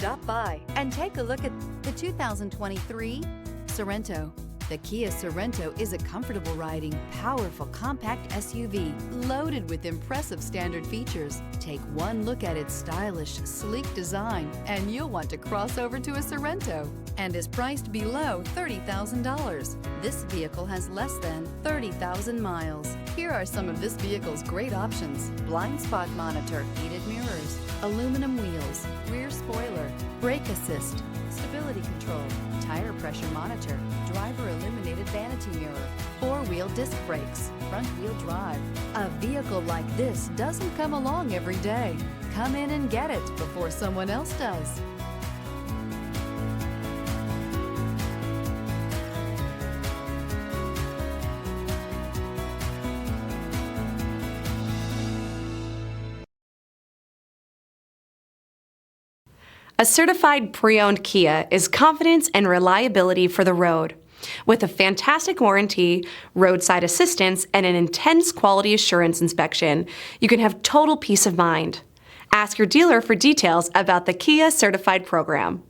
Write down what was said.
Stop by and take a look at the 2023 Sorento. The Kia Sorento is a comfortable riding, powerful compact SUV loaded with impressive standard features. Take one look at its stylish, sleek design and you'll want to cross over to a Sorento, and is priced below $30,000. This vehicle has less than 30,000 miles. Here are some of this vehicle's great options: blind spot monitor, heated mirrors, aluminum wheels, rear spoiler, brake assist, stability control, tire pressure monitor, driver illuminated vanity mirror, four-wheel disc brakes, front-wheel drive. A vehicle like this doesn't come along every day. Come in and get it before someone else does. A certified pre-owned Kia is confidence and reliability for the road. With a fantastic warranty, roadside assistance, and an intense quality assurance inspection, you can have total peace of mind. Ask your dealer for details about the Kia Certified program.